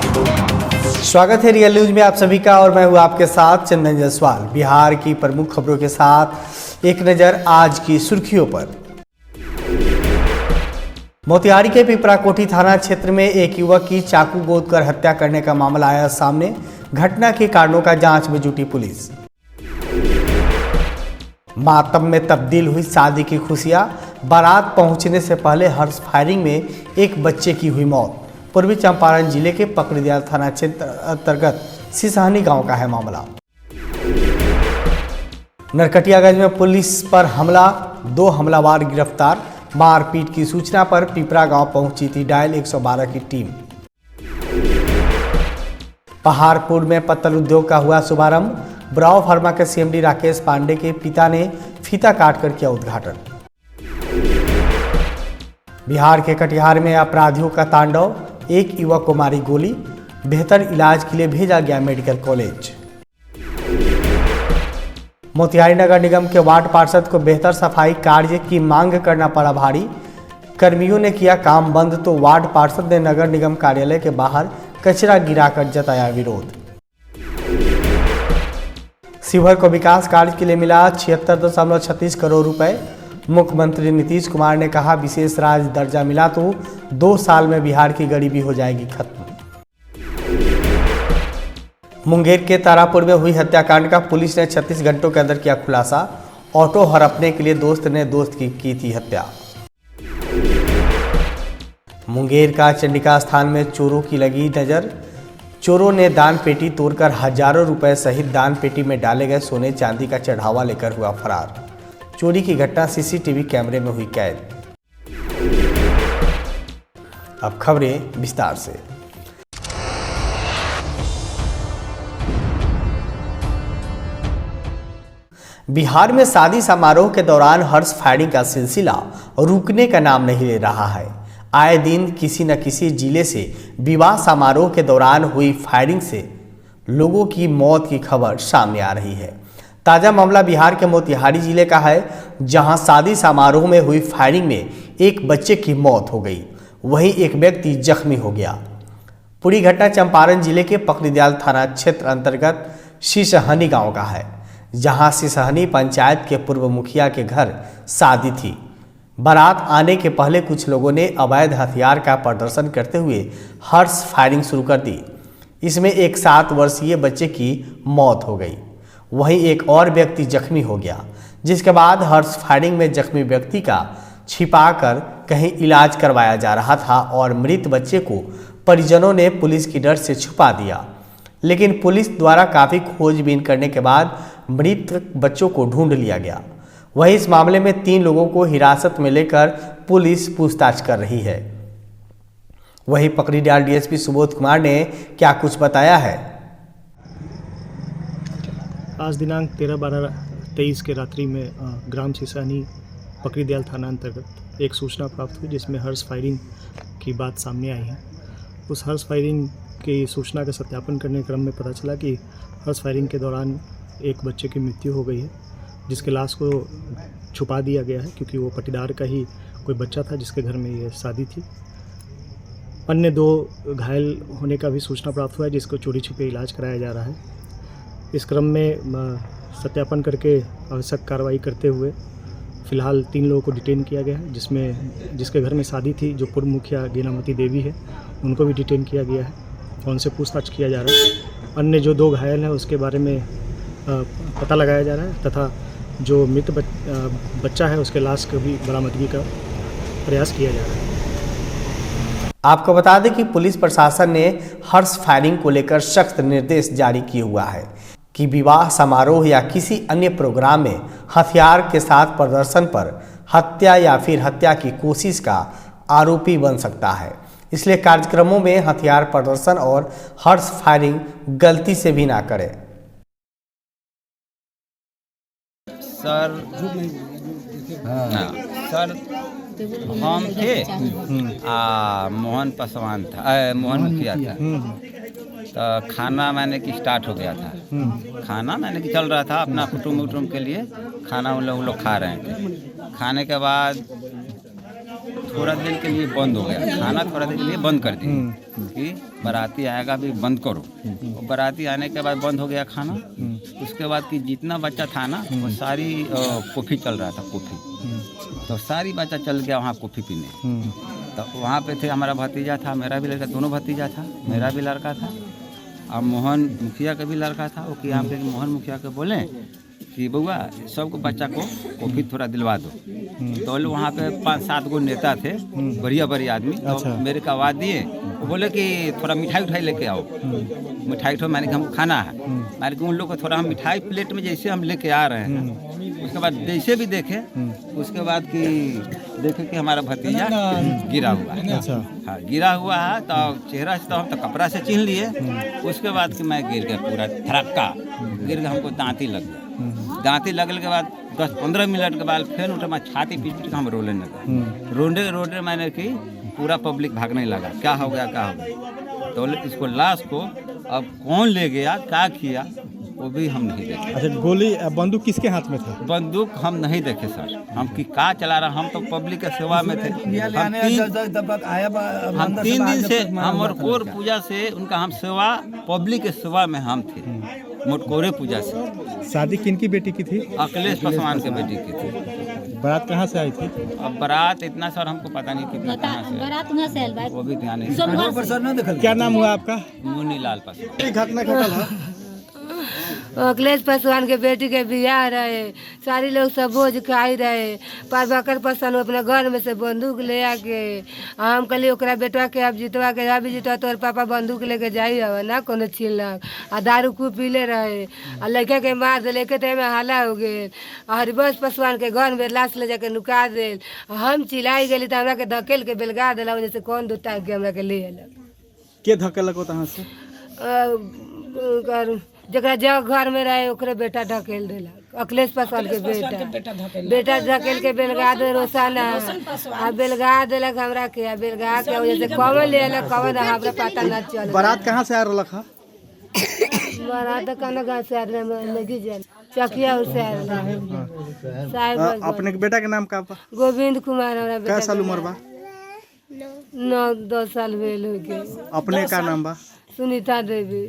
स्वागत है real news में आप सभी का और मैं हूं आपके साथ चंदन जायसवाल। बिहार की प्रमुख खबरों के साथ एक नजर आज की सुर्खियों पर। मोतिहारी के पिपराकोठी थाना क्षेत्र में एक युवक की चाकू गोद कर हत्या करने का मामला आया सामने। घटना के कारणों का जांच में जुटी पुलिस। मातम में तब्दील हुई शादी की खुशियां, बारात पहुंचने से पहले हर्ष फायरिंग में एक बच्चे की हुई मौत। पूर्वी चंपारण जिले के पकड़ीदयाल थाना क्षेत्र अंतर्गत सिसहनी गांव का है मामला। नरकटियागंज में पुलिस पर हमला, 2 हमलावर गिरफ्तार। मारपीट की सूचना पर पिपरा गांव पहुंची थी डायल 112 की टीम। पहाड़पुर में पत्तल उद्योग का हुआ शुभारंभ। ब्राव फार्मा के सीएमडी राकेश पांडे के पिता ने फीता काटकर किया उद्घाटन। बिहार के कटिहार में अपराधियों का तांडव, एक युवक को मारी गोली। बेहतर इलाज के लिए भेजा गया मेडिकल कॉलेज। मोतिहारी नगर निगम के वार्ड पार्षद को बेहतर सफाई कार्य की मांग करना पड़ा भारी। कर्मियों ने किया काम बंद तो वार्ड पार्षद ने नगर निगम कार्यालय के बाहर कचरा गिराकर जताया विरोध। शिवहर को विकास कार्य के लिए मिला 76.36 करोड़ रुपए। मुख्यमंत्री नीतीश कुमार ने कहा विशेष राज्य दर्जा मिला तो 2 साल में बिहार की गरीबी हो जाएगी खत्म। मुंगेर के तारापुर में हुई हत्याकांड का पुलिस ने 36 घंटों के अंदर किया खुलासा। ऑटो हड़पने के लिए दोस्त ने दोस्त की थी हत्या। मुंगेर का चंडिका स्थान में चोरों की लगी नजर। चोरों ने दान पेटी तोड़कर हजारों रुपए सहित दान पेटी में डाले गए सोने चांदी का चढ़ावा लेकर हुआ फरार। चोरी की घटना सीसीटीवी कैमरे में हुई कैद। अब खबरें विस्तार से। बिहार में शादी समारोह के दौरान हर्ष फायरिंग का सिलसिला रुकने का नाम नहीं ले रहा है। आए दिन किसी न किसी जिले से विवाह समारोह के दौरान हुई फायरिंग से लोगों की मौत की खबर सामने आ रही है। ताजा मामला बिहार के मोतिहारी जिले का है, जहां शादी समारोह में हुई फायरिंग में एक बच्चे की मौत हो गई, वहीं एक व्यक्ति जख्मी हो गया। पूरी घटना चंपारण जिले के पकड़ीदयाल थाना क्षेत्र अंतर्गत सिसहनी गांव का है, जहां सिसहनी पंचायत के पूर्व मुखिया के घर शादी थी। बारात आने के पहले कुछ लोगों ने अवैध हथियार का प्रदर्शन करते हुए हर्ष फायरिंग शुरू कर दी। इसमें एक 7 वर्षीय बच्चे की मौत हो गई, वहीं एक और व्यक्ति जख्मी हो गया, जिसके बाद हर्ष फायरिंग में जख्मी व्यक्ति का छिपाकर कहीं इलाज करवाया जा रहा था और मृत बच्चे को परिजनों ने पुलिस की डर से छुपा दिया। लेकिन पुलिस द्वारा काफ़ी खोजबीन करने के बाद मृत बच्चों को ढूंढ लिया गया। वहीं इस मामले में 3 लोगों को हिरासत में लेकर पुलिस पूछताछ कर रही है। वहीं पकड़ीदयाल डीएसपी सुबोध कुमार ने क्या कुछ बताया है। आज दिनांक 13/12/23 के रात्रि में ग्राम सिसहनी पकड़ीदयाल थाना अंतर्गत एक सूचना प्राप्त हुई, जिसमें हर्ष फायरिंग की बात सामने आई है। उस हर्ष फायरिंग की सूचना का सत्यापन करने के क्रम में पता चला कि हर्ष फायरिंग के दौरान एक बच्चे की मृत्यु हो गई है, जिसके लाश को छुपा दिया गया है क्योंकि वो पटीदार का ही कोई बच्चा था जिसके घर में ये शादी थी। अन्य 2 घायल होने का भी सूचना प्राप्त हुआ है, जिसको चोरी छिपे इलाज कराया जा रहा है। इस क्रम में सत्यापन करके आवश्यक कार्रवाई करते हुए फिलहाल 3 लोगों को डिटेन किया गया है, जिसके घर में शादी थी, जो पूर्व मुखिया गीनामती देवी है, उनको भी डिटेन किया गया है और उनसे पूछताछ किया जा रहा है। अन्य जो 2 घायल हैं उसके बारे में पता लगाया जा रहा है तथा जो मृत बच्चा है उसके लाश को भी बरामदगी का प्रयास किया जा रहा है। आपको बता दें कि पुलिस प्रशासन ने हर्ष फायरिंग को लेकर सख्त निर्देश जारी किए हुआ है कि विवाह समारोह या किसी अन्य प्रोग्राम में हथियार के साथ प्रदर्शन पर हत्या या फिर हत्या की कोशिश का आरोपी बन सकता है। इसलिए कार्यक्रमों में हथियार प्रदर्शन और हर्ष फायरिंग गलती से भी ना करें। सर सर हम थे मोहन पासवान था, मोहन मुखिया था। तो खाना मैंने कि स्टार्ट हो गया था। खाना मैंने कि चल रहा था अपना कुटुंब के लिए। खाना उन लोग खा रहे थे। खाने के बाद थोड़ा देर के लिए बंद हो गया, खाना थोड़ा देर के लिए बंद कर दिए कि बाराती आएगा भी बंद करो। और बाराती आने के बाद बंद हो गया खाना। उसके बाद कि जितना बच्चा था ना वो सारी कॉफ़ी चल रहा था, कॉफ़ी तो सारी बच्चा चल गया वहाँ कॉफ़ी पीने। तो वहाँ पे थे, हमारा भतीजा था, मेरा भी लड़का, दोनों भतीजा था, मेरा भी लड़का था और मोहन मुखिया का भी लड़का था। वो कि यहाँ पे मोहन मुखिया के बोले कि बउआ सबको बच्चा को कॉफ़ी थोड़ा दिलवा दो। तो वहाँ पे 5-7 गो नेता थे, बढ़िया बढ़िया आदमी। तो मेरे को आवाज़ दिए, वो बोले कि थोड़ा मिठाई उठाई लेके आओ। मिठाई तो मैंने कि हमको खाना है, मैंने कि उन लोग को थोड़ा हम मिठाई प्लेट में जैसे हम लेके आ रहे हैं। उसके बाद जैसे भी देखे, उसके बाद कि देखे कि हमारा भतीजा गिरा हुआ है। हाँ, गिरा हुआ है तो चेहरा से तो हम तो कपड़ा से चिन्ह लिए। उसके बाद कि मैं गिर गया, पूरा धड़क्का गिर गया, हमको दांती लग गया। दांती लगने के बाद 10-15 मिनट के बाद फिर उठा, मैं छाती पीट के हम रोने लगा। रोने मैंने कि पूरा पब्लिक भागने लगा, क्या हो गया क्या हो गया। तो इसको लाश को अब कौन ले गया, क्या किया, वो भी हम नहीं देखे। अच्छा, गोली बंदूक किसके हाथ में था? बंदूक हम नहीं देखे सर, हम कि का चला रहा, हम तो पब्लिक के सेवा में थे। हम 3 दिन से हम मोटकोर पूजा से उनका हम सेवा, पब्लिक के सेवा में हम थे, मोटकोरे पूजा से। शादी किनकी बेटी की थी? अखिलेश पासवान के बेटी की थी। बारात कहाँ से आई थी? अब बारात इतना सर हमको पता नहीं कितना कहाँ से, बारात में से भाई वो भी ध्यान नहीं। क्या नाम हुआ आपका? मुन्नी लाल पासवान। घटना घटल है अखिलेश पासवान के बेटी के बियाह रहे, सारी लोग सब भोज खाई रहे। प्रभाकर पासवान अपने घर में से बंदूक ले आके हम कहली ओकरा बेटवा के अब जितवा के, अभी जितवा तोर पापा बंदूक लेके जाई हव ना कोनो छीनलक। आ दारू खूब पीले रहे आ लड़के के मार दिले के टाइम में हाला हो गए। हरिवंश पासवान के घर में लाश ले जाके नुका दिल। हम चिल्लाई गेली तो हमरा के धकेल के बेलगा दिला, जैसे कौन दो टाइम के हमरा के ले अयलक। के धकेलक तहाँ से? जरा जग घर में रहे ओकरे बेटा ढकेल दिलक। अखिलेश पासवान के बेटा ढकेल के बेलगा दे, रोसाना आ बेलगा दिलक हमरा के। आ बेलगा के वजह से कौन ले अयलक कौन हमरा पता ना चल। बारात कहाँ से आ रहलक है? बारात कौन गाँव से आ रही जान चकिया से आ रहा। अपने के बेटा के नाम का? गोविंद कुमार। हमरा क्या साल उम्र बा? 9-10 साल भेल हो गए। अपने का नाम बा? सुनीता देवी।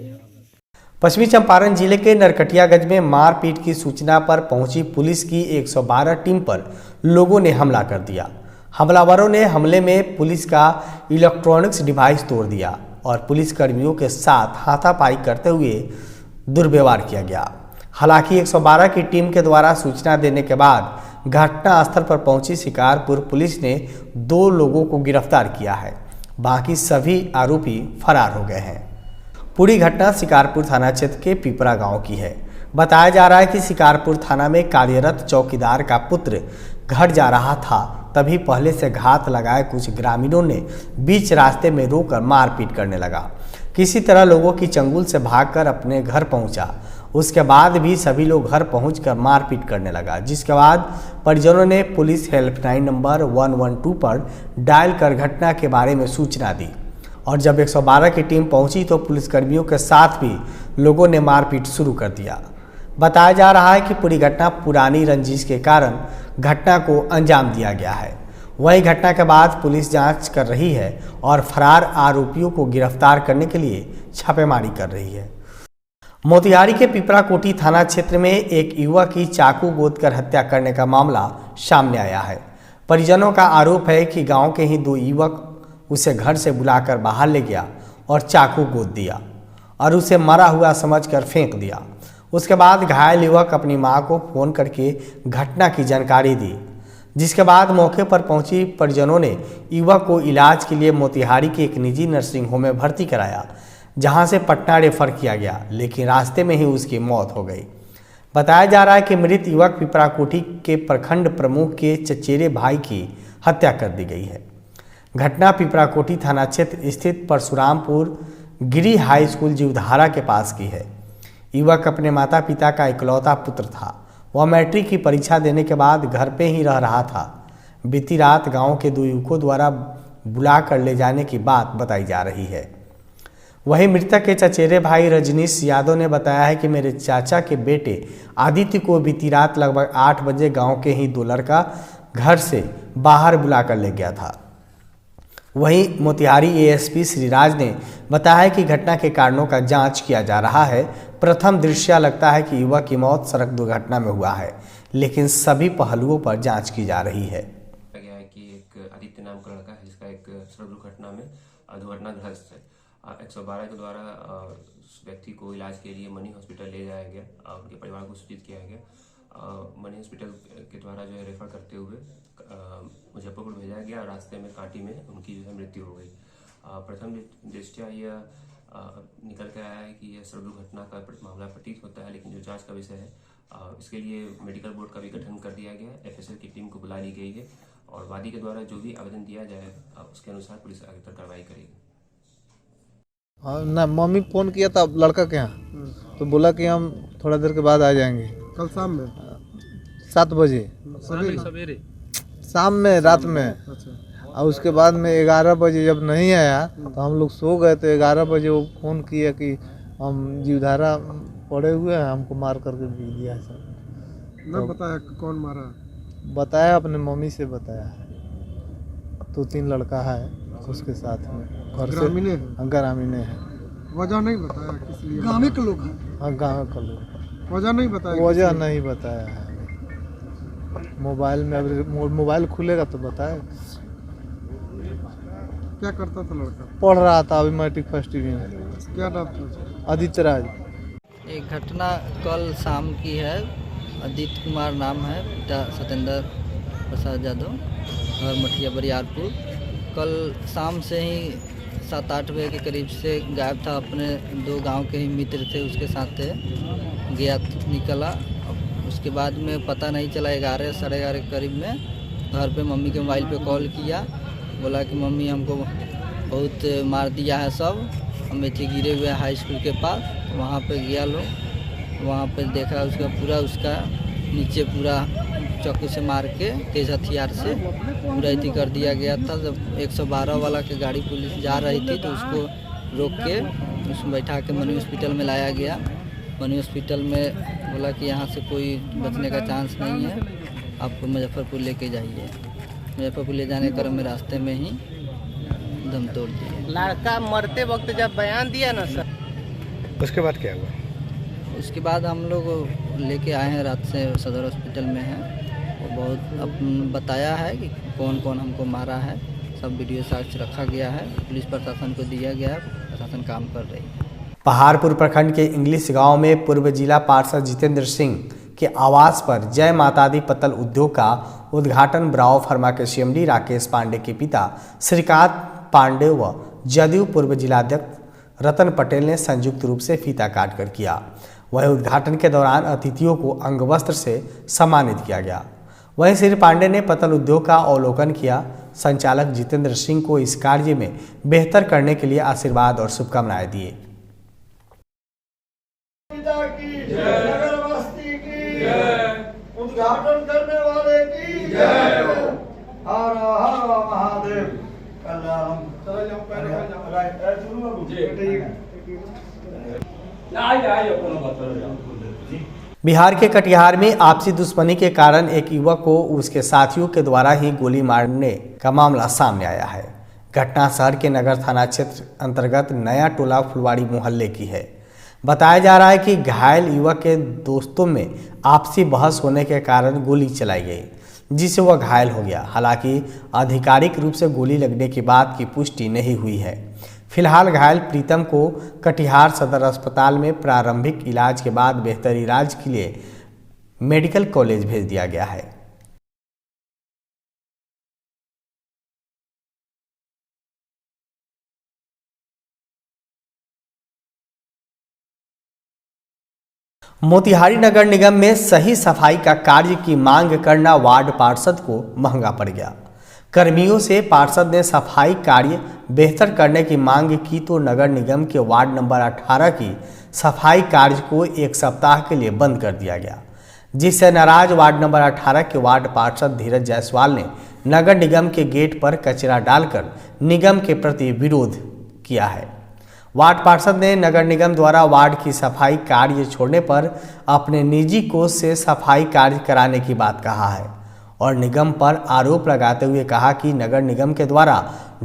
पश्चिमी चंपारण जिले के नरकटियागंज में मारपीट की सूचना पर पहुंची पुलिस की 112 टीम पर लोगों ने हमला कर दिया। हमलावरों ने हमले में पुलिस का इलेक्ट्रॉनिक्स डिवाइस तोड़ दिया और पुलिस कर्मियों के साथ हाथापाई करते हुए दुर्व्यवहार किया गया। हालांकि 112 की टीम के द्वारा सूचना देने के बाद घटनास्थल पर पहुंची शिकारपुर पुलिस ने 2 लोगों को गिरफ्तार किया है। बाकी सभी आरोपी फरार हो गए हैं। पूरी घटना शिकारपुर थाना क्षेत्र के पिपरा गांव की है। बताया जा रहा है कि शिकारपुर थाना में कार्यरत चौकीदार का पुत्र घर जा रहा था, तभी पहले से घात लगाए कुछ ग्रामीणों ने बीच रास्ते में रोककर मारपीट करने लगा। किसी तरह लोगों की चंगुल से भागकर अपने घर पहुंचा। उसके बाद भी सभी लोग घर पहुंचकर मारपीट करने लगा, जिसके बाद परिजनों ने पुलिस हेल्पलाइन नंबर 112 पर डायल कर घटना के बारे में सूचना दी और जब 112 की टीम पहुंची तो पुलिसकर्मियों के साथ भी लोगों ने मारपीट शुरू कर दिया। बताया जा रहा है कि पूरी घटना पुरानी रंजिश के कारण घटना को अंजाम दिया गया है। वहीं घटना के बाद पुलिस जांच कर रही है और फरार आरोपियों को गिरफ्तार करने के लिए छापेमारी कर रही है। मोतिहारी के पिपरा कोठी थाना क्षेत्र में एक युवक की चाकू गोदकर हत्या करने का मामला सामने आया है। परिजनों का आरोप है कि गांव के ही 2 युवक उसे घर से बुलाकर बाहर ले गया और चाकू गोद दिया और उसे मरा हुआ समझकर फेंक दिया। उसके बाद घायल युवक अपनी मां को फोन करके घटना की जानकारी दी, जिसके बाद मौके पर पहुंची परिजनों ने युवक को इलाज के लिए मोतिहारी के एक निजी नर्सिंग होम में भर्ती कराया, जहां से पटना रेफर किया गया, लेकिन रास्ते में ही उसकी मौत हो गई। बताया जा रहा है कि मृत युवक पिपरा कोठी के प्रखंड प्रमुख के चचेरे भाई की हत्या कर दी गई है। घटना पिपरा कोठी थाना क्षेत्र स्थित परशुरामपुर गिरी हाई स्कूल जीवधारा के पास की है। युवक अपने माता पिता का इकलौता पुत्र था। वह मैट्रिक की परीक्षा देने के बाद घर पे ही रह रहा था। बीती रात गांव के 2 युवकों द्वारा बुला कर ले जाने की बात बताई जा रही है। वहीं मृतक के चचेरे भाई रजनीश यादव ने बताया है कि मेरे चाचा के बेटे आदित्य को बीती रात लगभग 8 बजे गाँव के ही 2 लड़का घर से बाहर बुला कर ले गया था। वहीं मोतिहारी एएसपी श्रीराज ने बताया कि घटना के कारणों का जांच किया जा रहा है। प्रथम दृष्टया लगता है कि युवक की मौत सड़क दुर्घटना में हुआ है, लेकिन सभी पहलुओं पर जांच की जा रही है। गया है कि एक आदित्य नाम का लड़का है जिसका एक सड़क दुर्घटना में दुर्घटनाग्रस्त है। 112 के द्वारा उस व्यक्ति को इलाज के लिए मनी हॉस्पिटल ले जाया गया। उनके परिवार को सूचित किया गया। मनी हॉस्पिटल के द्वारा जो है रेफर करते हुए मुजफ्फरपुर भेजा गया और रास्ते में कांटी में उनकी जो है मृत्यु हो गई। प्रथम दृष्टया यह निकल कर आया है कि यह सड़क दुर्घटना का मामला प्रतीत होता है, लेकिन जो जांच का विषय है इसके लिए मेडिकल बोर्ड का भी गठन कर दिया गया है। FSL की टीम को बुला ली गई है और वादी के द्वारा जो भी आवेदन दिया जाए उसके अनुसार पुलिस आगे तक कार्रवाई करेगी। हाँ ना, मम्मी फ़ोन किया था लड़का के यहाँ, तो बोला कि हम थोड़ा देर के बाद आ जाएंगे। कल शाम में 7 बजे सवेरे शाम में, रात में। अच्छा, और उसके बाद में 11 बजे जब नहीं आया तो हम लोग सो गए। तो 11 बजे वो फ़ोन किया कि हम जीवधारा पड़े हुए हैं, हमको मार करके पी दिया है सर। न बताया कौन मारा? बताया, अपने मम्मी से बताया है। 2-3 लड़का है उसके साथ में, घर से ग्रामीण है? ग्रामीण है। वजह नहीं बताया किस लिए? गाँव के लोग हैं? हाँ, गाँव का लोग। वजह नहीं बताया? वजह नहीं बताया है। मोबाइल में अभी मोबाइल खुलेगा तो बताए। क्या करता था लड़का? पढ़ रहा था, अभी मैट्रिक फर्स्ट डिवीजन। क्या नाम था? आदित्य राज। एक घटना कल शाम की है। आदित्य कुमार नाम है, पिता सत्येंद्र प्रसाद यादव, घर मठिया बरियारपुर। कल शाम से ही 7-8 बजे के करीब से गायब था। अपने 2 गांव के ही मित्र थे, उसके साथ गया निकला। उसके बाद में पता नहीं चला। 11 साढ़े 11 के करीब में घर पे मम्मी के मोबाइल पे कॉल किया, बोला कि मम्मी हमको बहुत मार दिया है सब, हम ऐसे गिरे हुए हाई स्कूल के पास। वहाँ पे गया लोग, वहाँ पे देखा उसका नीचे पूरा चाकू से मार के तेज हथियार से पूरा इति कर दिया गया था। जब 112 वाला के गाड़ी पुलिस जा रही थी तो उसको रोक के उसमें बैठा के मनी हॉस्पिटल में लाया गया। मनी हॉस्पिटल में बोला कि यहाँ से कोई बचने का चांस नहीं है, आपको मुजफ्फरपुर लेके जाइए। मुजफ्फरपुर ले जाने क्रम में रास्ते में ही दम तोड़ दिए। लड़का मरते वक्त जब बयान दिया ना सर, उसके बाद क्या हुआ? उसके बाद हम लोग लेके आए हैं, रात से सदर हॉस्पिटल में हैं। वो बहुत बताया है कि कौन कौन हमको मारा है, सब वीडियो साक्ष्य रखा गया है, पुलिस प्रशासन को दिया गया है, प्रशासन काम कर रही है। पहाड़पुर प्रखंड के इंग्लिश गांव में पूर्व जिला पार्षद जितेंद्र सिंह के आवास पर जय माता दी पत्तल उद्योग का उद्घाटन ब्रावो फर्मा के CMD राकेश पांडे के पिता श्रीकांत पांडे व जदयू पूर्व जिलाध्यक्ष रतन पटेल ने संयुक्त रूप से फीता काट कर किया। वहीं उद्घाटन के दौरान अतिथियों को अंगवस्त्र से सम्मानित किया गया। वहीं श्री पांडे ने पत्तल उद्योग का अवलोकन किया। संचालक जितेंद्र सिंह को इस कार्य में बेहतर करने के लिए आशीर्वाद और शुभकामनाएं दिए। उद्घाटन करने वाले की जय हो। हर हर महादेव। बिहार के कटिहार में आपसी दुश्मनी के कारण एक युवक को उसके साथियों के द्वारा ही गोली मारने का मामला सामने आया है। घटना शहर के नगर थाना क्षेत्र अंतर्गत नया टोला फुलवाड़ी मोहल्ले की है। बताया जा रहा है कि घायल युवक के दोस्तों में आपसी बहस होने के कारण गोली चलाई गई, जिससे वह घायल हो गया। हालांकि आधिकारिक रूप से गोली लगने की बात की पुष्टि नहीं हुई है। फिलहाल घायल प्रीतम को कटिहार सदर अस्पताल में प्रारंभिक इलाज के बाद बेहतर इलाज के लिए मेडिकल कॉलेज भेज दिया गया है। मोतिहारी नगर निगम में सही सफाई का कार्य की मांग करना वार्ड पार्षद को महंगा पड़ गया। कर्मियों से पार्षद ने सफाई कार्य बेहतर करने की मांग की तो नगर निगम के वार्ड नंबर 18 की सफाई कार्य को 1 सप्ताह के लिए बंद कर दिया गया, जिससे नाराज वार्ड नंबर 18 के वार्ड पार्षद धीरज जायसवाल ने नगर निगम के गेट पर कचरा डालकर निगम के प्रति विरोध किया है। वार्ड पार्षद ने नगर निगम द्वारा वार्ड की सफाई कार्य छोड़ने पर अपने निजी कोष से सफाई कार्य कराने की बात कहा है और निगम पर आरोप लगाते हुए कहा कि नगर निगम के द्वारा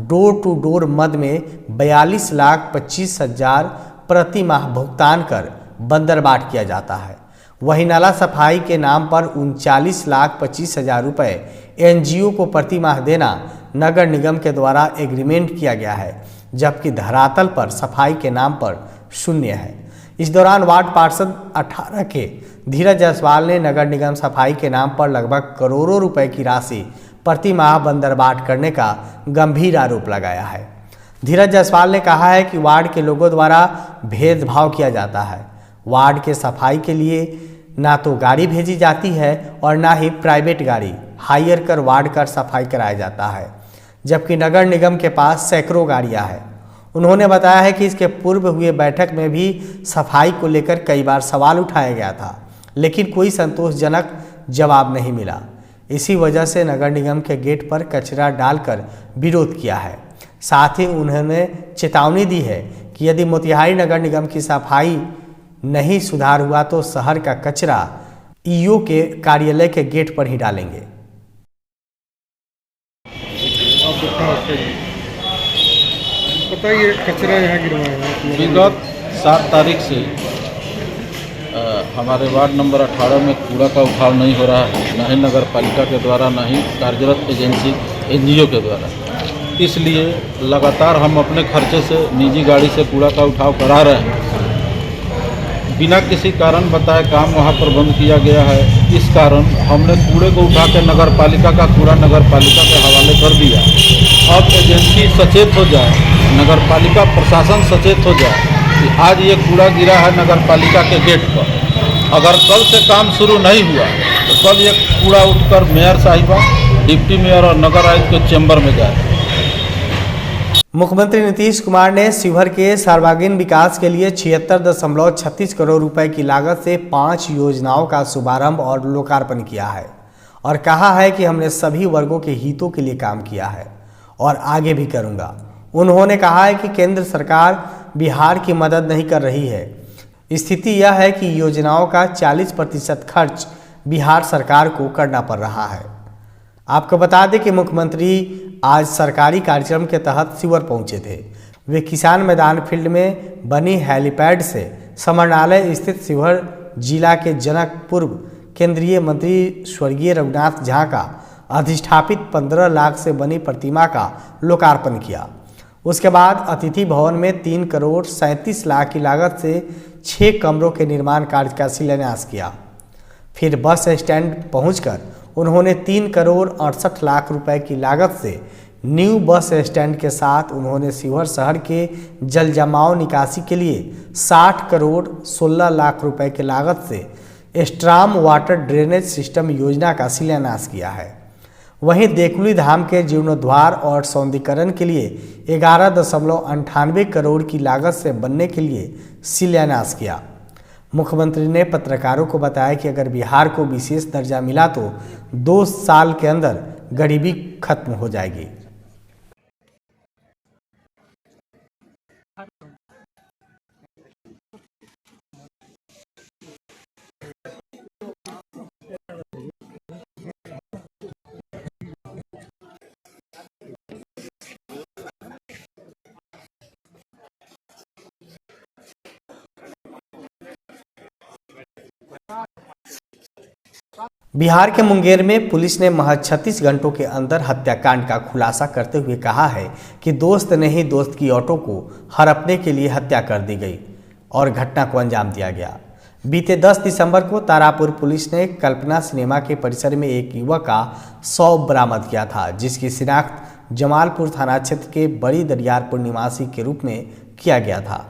डोर टू डोर मद में 42,25,000 प्रति माह भुगतान कर बंदरबाट किया जाता है। वहीं नाला सफाई के नाम पर 39,25,000 रुपये एनजीओ को प्रति माह देना नगर निगम के द्वारा एग्रीमेंट किया गया है, जबकि धरातल पर सफाई के नाम पर शून्य है। इस दौरान वार्ड पार्षद 18 के धीरज जायसवाल ने नगर निगम सफाई के नाम पर लगभग करोड़ों रुपए की राशि प्रति माह बंदरबाट करने का गंभीर आरोप लगाया है। धीरज जायसवाल ने कहा है कि वार्ड के लोगों द्वारा भेदभाव किया जाता है। वार्ड के सफाई के लिए ना तो गाड़ी भेजी जाती है और ना ही प्राइवेट गाड़ी हायर कर वार्ड का सफाई कराया जाता है, जबकि नगर निगम के पास सैकड़ों गाड़ियां हैं। उन्होंने बताया है कि इसके पूर्व हुए बैठक में भी सफाई को लेकर कई बार सवाल उठाया गया था, लेकिन कोई संतोषजनक जवाब नहीं मिला। इसी वजह से नगर निगम के गेट पर कचरा डालकर विरोध किया है। साथ ही उन्होंने चेतावनी दी है कि यदि मोतिहारी नगर निगम की सफाई नहीं सुधार हुआ तो शहर का कचरा ईओ के कार्यालय के गेट पर ही डालेंगे। बताइए, कचरा यहाँ गिरवाया है। विगत 7 तारीख से हमारे वार्ड नंबर 18 में कूड़ा का उठाव नहीं हो रहा है, न ही नगर पालिका के द्वारा, न ही कार्यरत एजेंसी एनजीओ के द्वारा। इसलिए लगातार हम अपने खर्चे से निजी गाड़ी से कूड़ा का उठाव करा रहे हैं। बिना किसी कारण बताए काम वहां पर बंद किया गया है। इस कारण हमने कूड़े को उठा के नगर पालिका का कूड़ा नगर पालिका के हवाले कर दिया। अब एजेंसी सचेत हो जाए, नगर पालिका प्रशासन सचेत हो जाए कि आज ये कूड़ा गिरा है नगर पालिका के गेट पर। अगर कल से काम शुरू नहीं हुआ तो कल ये कूड़ा उठकर मेयर साहिबा, डिप्टी मेयर और नगर आयुक्त के चैम्बर में जाए। मुख्यमंत्री नीतीश कुमार ने शिवहर के सर्वांगीण विकास के लिए 76.36 करोड़ रुपए की लागत से 5 योजनाओं का शुभारंभ और लोकार्पण किया है और कहा है कि हमने सभी वर्गों के हितों के लिए काम किया है और आगे भी करूंगा। उन्होंने कहा है कि केंद्र सरकार बिहार की मदद नहीं कर रही है। स्थिति यह है कि योजनाओं का 40% खर्च बिहार सरकार को करना पड़ रहा है। आपको बता दें कि मुख्यमंत्री आज सरकारी कार्यक्रम के तहत शिवहर पहुंचे थे। वे किसान मैदान फील्ड में बनी हेलीपैड से समरणालय स्थित शिवहर जिला के जनकपुर केंद्रीय मंत्री स्वर्गीय रघुनाथ झा का अधिष्ठापित 15 लाख से बनी प्रतिमा का लोकार्पण किया। उसके बाद अतिथि भवन में 3 करोड़ 37 लाख की लागत से 6 कमरों के निर्माण कार्य का शिलान्यास किया। फिर बस स्टैंड पहुंचकर उन्होंने 3 करोड़ 68 लाख रुपए की लागत से न्यू बस स्टैंड के साथ उन्होंने शिवहर शहर के जल जमाव निकासी के लिए 60 करोड़ 16 लाख रुपए की लागत से स्ट्राम वाटर ड्रेनेज सिस्टम योजना का शिलान्यास किया है। वहीं देकुली धाम के जीर्णोद्धार और सौंदर्यीकरण के लिए 11.98 करोड़ की लागत से बनने के लिए शिलान्यास किया। मुख्यमंत्री ने पत्रकारों को बताया कि अगर बिहार को विशेष दर्जा मिला तो 2 साल के अंदर गरीबी खत्म हो जाएगी। बिहार के मुंगेर में पुलिस ने महज 36 घंटों के अंदर हत्याकांड का खुलासा करते हुए कहा है कि दोस्त ने ही दोस्त की ऑटो को हड़पने के लिए हत्या कर दी गई और घटना को अंजाम दिया गया। बीते 10 दिसंबर को तारापुर पुलिस ने कल्पना सिनेमा के परिसर में एक युवक का शव बरामद किया था, जिसकी शिनाख्त जमालपुर थाना क्षेत्र के बड़ी दरियारपुर निवासी के रूप में किया गया था।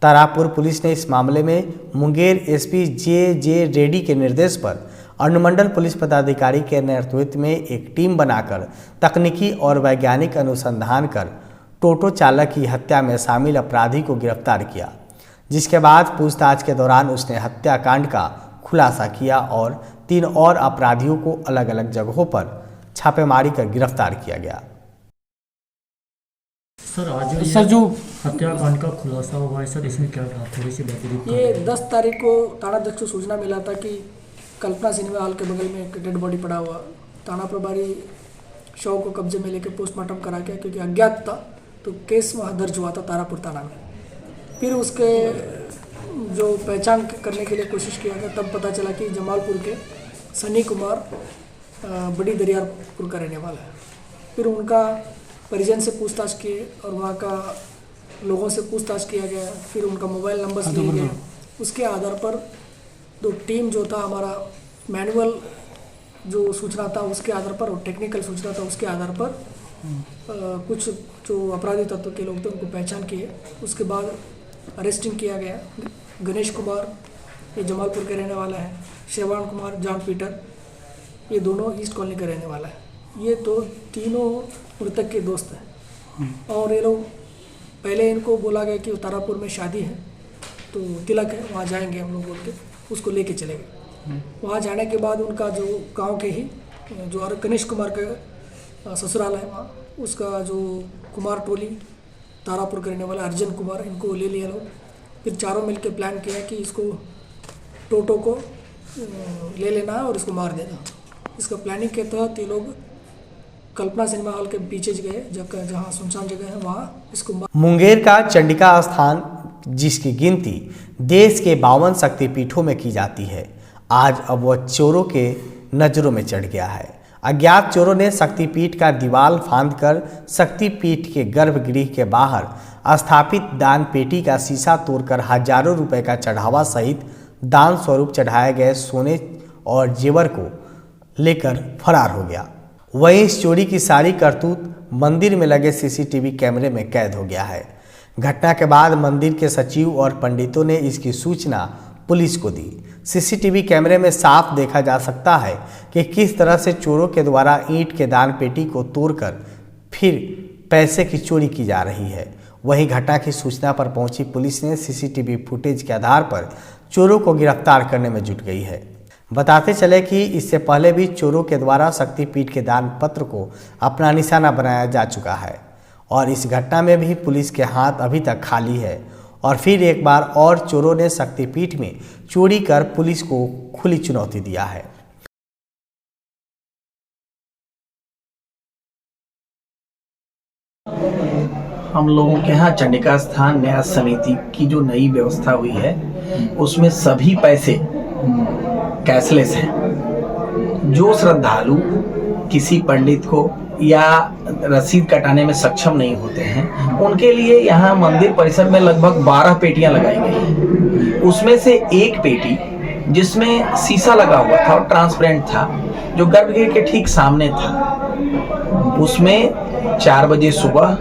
तारापुर पुलिस ने इस मामले में मुंगेर एसपी जे रेड्डी के निर्देश पर अनुमंडल पुलिस पदाधिकारी के नेतृत्व में एक टीम बनाकर तकनीकी और वैज्ञानिक अनुसंधान कर टोटो चालक की हत्या में शामिल अपराधी को गिरफ्तार किया, जिसके बाद पूछताछ के दौरान उसने हत्याकांड का खुलासा किया और 3 और अपराधियों को अलग अलग जगहों पर छापेमारी कर गिरफ्तार किया गया। सर जो हत्याकांड का खुलासा हुआ है सर, इसमें क्या था, थोड़ी सी बात। ये 10 तारीख को थानाध्यक्ष को सूचना मिला था कि कल्पना सिनेमा हॉल के बगल में एक डेड बॉडी पड़ा हुआ। थाना प्रभारी शव को कब्जे में लेके पोस्टमार्टम करा गया, क्योंकि अज्ञात था तो केस वहाँ दर्ज हुआ था तारापुर थाना में। फिर उसके जो पहचान करने के लिए कोशिश किया गया, तब पता चला कि जमालपुर के सनी कुमार बड़ी दरियारपुर का रहने वाला है। फिर उनका परिजन से पूछताछ किए और वहाँ का लोगों से पूछताछ किया गया, फिर उनका मोबाइल नंबर लिए गए। उसके आधार पर तो टीम जो था हमारा, मैनुअल जो सूचना था उसके आधार पर और टेक्निकल सूचना था उसके आधार पर कुछ जो अपराधी तत्व के लोग थे उनको पहचान किए। उसके बाद अरेस्टिंग किया गया। गणेश कुमार ये जमालपुर के रहने वाला है, श्रवण कुमार जॉन पीटर ये दोनों ईस्ट कॉलोनी का रहने वाला है। ये तो तीनों मृतक के दोस्त हैं। और ये लोग पहले इनको बोला गया कि तारापुर में शादी है तो तिलक है, वहाँ जाएंगे हम लोग बोल के उसको लेके चले गए। वहाँ जाने के बाद उनका जो गांव के ही जो गणेश कुमार का ससुराल है वहाँ, उसका जो कुमार टोली तारापुर का रहने वाला अर्जुन कुमार, इनको ले लिया लोग। फिर चारों मिलकर प्लान किया कि इसको टोटो को ले लेना है और इसको मार देना। इसका प्लानिंग के तहत ये लोग कल्पना सिनेमा हॉल के पीछे गए, जहाँ सुनसान जगह है वहाँ इसको मुंगेर का चंडिका स्थान, जिसकी गिनती देश के 52 शक्तिपीठों में की जाती है, आज अब वह चोरों के नज़रों में चढ़ गया है। अज्ञात चोरों ने शक्तिपीठ का दीवार फांदकर शक्तिपीठ के गर्भगृह के बाहर स्थापित दान पेटी का शीशा तोड़कर हजारों रुपए का चढ़ावा सहित दान स्वरूप चढ़ाए गए सोने और जेवर को लेकर फरार हो गया। वहीं इस चोरी की सारी करतूत मंदिर में लगे सीसीटीवी कैमरे में कैद हो गया है। घटना के बाद मंदिर के सचिव और पंडितों ने इसकी सूचना पुलिस को दी। सीसीटीवी कैमरे में साफ देखा जा सकता है कि किस तरह से चोरों के द्वारा ईंट के दान पेटी को तोड़कर फिर पैसे की चोरी की जा रही है। वहीं घटना की सूचना पर पहुंची पुलिस ने सीसीटीवी फुटेज के आधार पर चोरों को गिरफ्तार करने में जुट गई है। बताते चले कि इससे पहले भी चोरों के द्वारा शक्तिपीठ के दान पत्र को अपना निशाना बनाया जा चुका है और इस घटना में भी पुलिस के हाथ अभी तक खाली है। और फिर एक बार और चोरों ने शक्तिपीठ में चोरी कर पुलिस को खुली चुनौती दिया है। हम लोगों के यहाँ चंडिका स्थान न्यास समिति की जो नई व्यवस्था हुई है उसमें सभी पैसे कैशलेस हैं। जो श्रद्धालु किसी पंडित को या रसीद कटाने में सक्षम नहीं होते हैं उनके लिए यहाँ मंदिर परिसर में लगभग 12 पेटियां लगाई गई हैं। उसमें से एक पेटी जिसमें शीशा लगा हुआ था और ट्रांसपेरेंट था, जो गर्भगृह के ठीक सामने था, उसमें 4 बजे सुबह,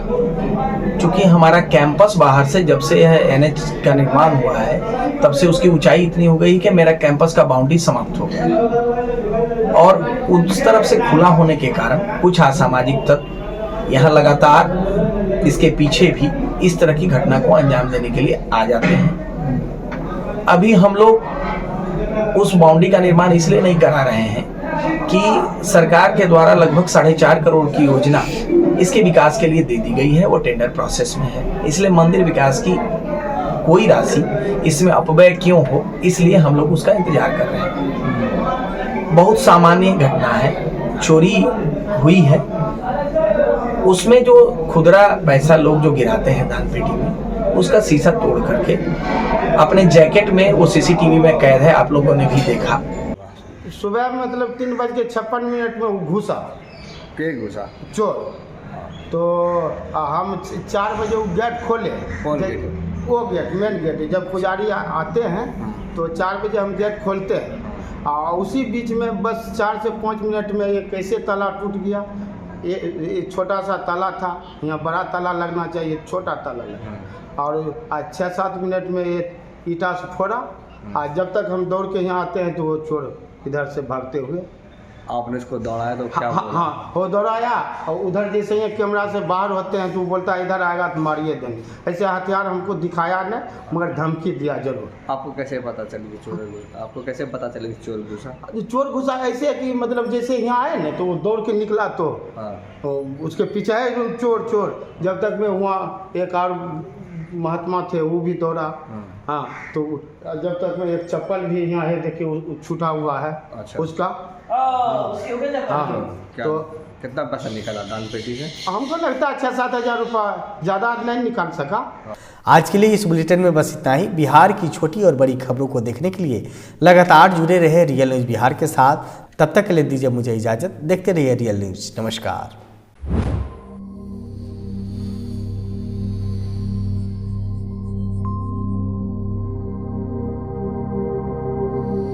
चूँकि हमारा कैंपस बाहर से जब से यह NH का निर्माण हुआ है तब से उसकी ऊंचाई इतनी हो गई कि मेरा कैंपस का बाउंड्री समाप्त हो गया और उस तरफ से खुला होने के कारण कुछ असामाजिक तत्व यहाँ लगातार इसके पीछे भी इस तरह की घटना को अंजाम देने के लिए आ जाते हैं। अभी हम लोग उस बाउंड्री का निर्माण इसलिए नहीं करा रहे हैं कि सरकार के द्वारा लगभग 4.5 करोड़ की योजना इसके विकास के लिए दे दी गई है, वो टेंडर प्रोसेस में है। इसलिए मंदिर विकास की कोई राशि इसमें अपव्यय क्यों हो, इसलिए हम लोग उसका इंतजार कर रहे हैं। बहुत सामान्य घटना है, चोरी हुई है, उसमें जो खुदरा पैसा लोग जो गिराते हैं दान पेटी में, उसका शीशा तोड़ करके अपने जैकेट में, वो सीसीटीवी में कैद है, आप लोगों ने भी देखा। सुबह मतलब 3:56 में घुसा। के घुसा? चोर। तो हम 4 बजे वो गेट खोले। कौन गेट? वो गेट, मेन गेट। जब पुजारी आते हैं तो 4 बजे हम गेट खोलते हैं और उसी बीच में बस 4 से 5 मिनट में ये कैसे ताला टूट गया। ये छोटा सा ताला था, यहाँ बड़ा ताला लगना चाहिए, छोटा ताला लगा और 6-7 मिनट में ये ईटा से फोड़ा। और जब तक हम दौड़ के यहाँ आते हैं तो वो चोर इधर से भागते हुए। आपने इसको दौड़ाया तो क्या? हाँ, वो दौड़ाया और उधर जैसे ही कैमरा से बाहर होते हैं तो वो बोलता है इधर आएगा तो मारिए देंगे। ऐसे हथियार हमको दिखाया नहीं, मगर धमकी दिया जरूर। आपको कैसे पता चली कि चोर घुसा? आपको कैसे पता चला कि चोर घुसा? चोर घुसा ऐसे कि मतलब जैसे यहाँ आए ना तो वो दौड़ के निकला तो उसके पीछे है चोर चोर। जब तक में वहाँ एक और महात्मा थे वो भी दौड़ा। हाँ, तो जब तक में एक चप्पल भी यहाँ है, देखिए छूटा हुआ है। अच्छा। उसका। हाँ, तो कितना पैसा निकाला दान पेटी से? हमको लगता है 6-7 हज़ार रुपये, ज़्यादा नहीं निकाल सका। आज के लिए इस बुलेटिन में बस इतना ही। बिहार की छोटी और बड़ी खबरों को देखने के लिए लगातार जुड़े रहे रियल न्यूज़ बिहार के साथ। तब तक के लिए दीजिए मुझे इजाज़त। देखते रहिए रियल न्यूज़। नमस्कार।